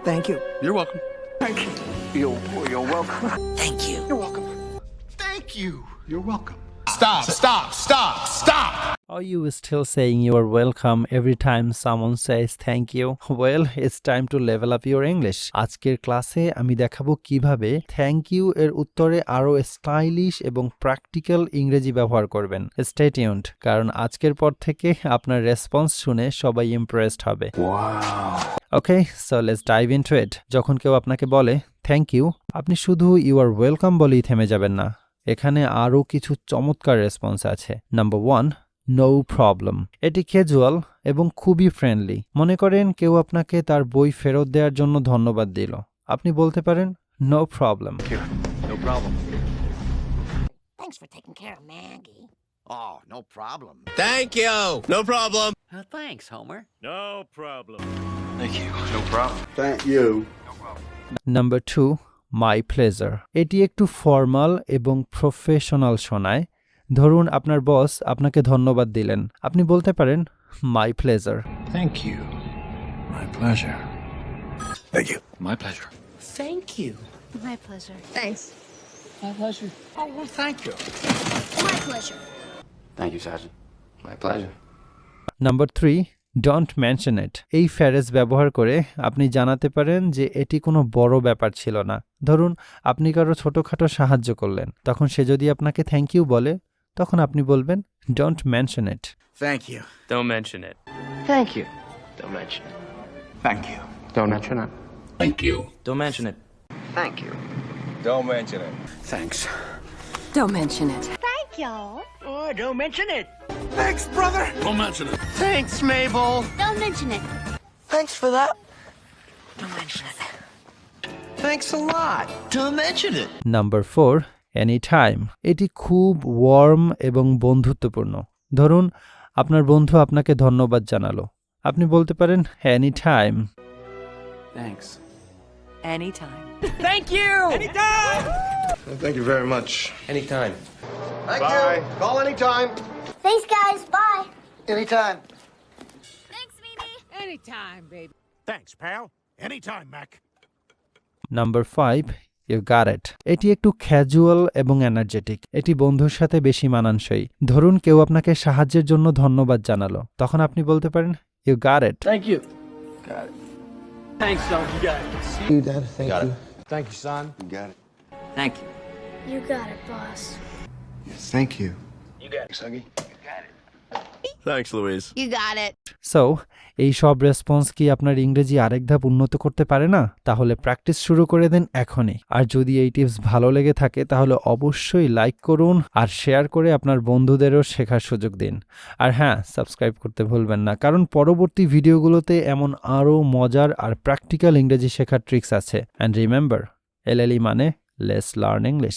Thank you. You're welcome. Thank you. You're welcome. Thank you. You're welcome. Thank you. You're welcome. Stop. Are you still saying you are welcome every time someone says thank you? Well, it's time to level up your English. আজকের ক্লাসে আমি দেখাবো কিভাবে thank you এর উত্তরে আরো stylish এবং practical ইংরেজি ব্যবহার করবেন। স্টে টিউনড, কারণ আজকের পর থেকে আপনার রেসপন্স শুনে সবাই ইমপ্রেসড হবে। Okay, so let's dive into it. যখন কেউ আপনাকে বলে থ্যাংক ইউ, আপনি শুধু ইউ আর ওয়েলকাম বলেই থেমে যাবেন না। এখানে আরও কিছু চমৎকার রেসপন্স আছে। Number 1, no problem. এটি ক্যাজুয়াল এবং খুবই ফ্রেন্ডলি। মনে করেন কেউ আপনাকে তার বই ফেরত দেওয়ার জন্য ধন্যবাদ দিল, আপনি বলতে পারেন no problem. No problem. Thanks for taking care of Maggie. Oh, no problem. Thank you. No problem. Thanks, Homer. No problem. Thank you. No problem. Thank you. Number 2, my pleasure. এটি একটু ফর্মাল এবং professional শোনায়। ধরুন আপনার বস আপনাকে ধন্যবাদ দিলেন, আপনি বলতে পারেন my pleasure. Thank you. My pleasure. Thank you. My pleasure. Thank you. My pleasure. Thanks. My pleasure. Oh, well, thank you. My pleasure. Thank you, Sergeant. My pleasure. Number 3, don't mention it. এই phrase ব্যবহার করে আপনি জানাতে পারেন যে এটি কোনো বড় ব্যাপার ছিল না। ধরুন আপনি কারো ছোটখাটো সাহায্য করলেন, তখন সে যদি আপনাকে থ্যাংক ইউ বলে, তখন আপনি বলবেন don't mention it. Thank you. Don't mention it. Thank you. Don't mention it. Thank you. Don't mention it. Thank you. Don't mention it. Thank you. Don't mention it. Thanks. Don't mention it. Thank y'all. Oh, don't mention it. Thanks, brother. Don't mention it. Thanks, Mabel. Don't mention it. Thanks for that. Don't mention it. Thanks a lot. Don't mention it. Number 4, any time. এটি খুব worm এবং বন্ধুত্বপূর্ণ। ধরুন আপনার বন্ধু আপনাকে ধন্যবাদ জানালো, আপনি বলতে পারেন any time. Thanks. Anytime. Thank you. Anytime. Thank you very much. Anytime. Thank you. Call anytime. Thanks, guys. Bye. Anytime. Thanks, Mimi. Anytime, baby. Thanks, pal. Anytime, Mac. Number 5, you got it. এটি একটু casual এবং energetic. এটি বন্ধুর সাথে বেশি মানানসই। ধরুন কেউ আপনাকে সাহায্যের জন্য ধন্যবাদ জানালো, তখন আপনি বলতে পারেন you got it. Thank you. Got it. Thanks, son. You got it. You, Dad. Thank Got you. it. Thank you, son. You got it. Thank you. You got it, boss. Yes, thank you. You got it. Thanks, Huggy. Thanks, Louise. You got it. So এই সব response কি আপনার ইংরেজি আরেক ধাপ উন্নত করতে পারে না? তাহলে প্র্যাকটিস শুরু করে দেন এখনই। আর যদি এই টিপস ভালো লেগে থাকে তাহলে অবশ্যই লাইক করুন আর শেয়ার করে আপনার বন্ধুদেরও শেখার সুযোগ দিন। আর হ্যাঁ, সাবস্ক্রাইব করতে ভুলবেন না, কারণ পরবর্তী ভিডিওগুলোতে এমন আরও মজার আর প্র্যাকটিক্যাল ইংরেজি শেখার ট্রিক্স আছে। অ্যান্ড রিমেম্বার, LLE মানে লেটস লার্ন ইংলিশ।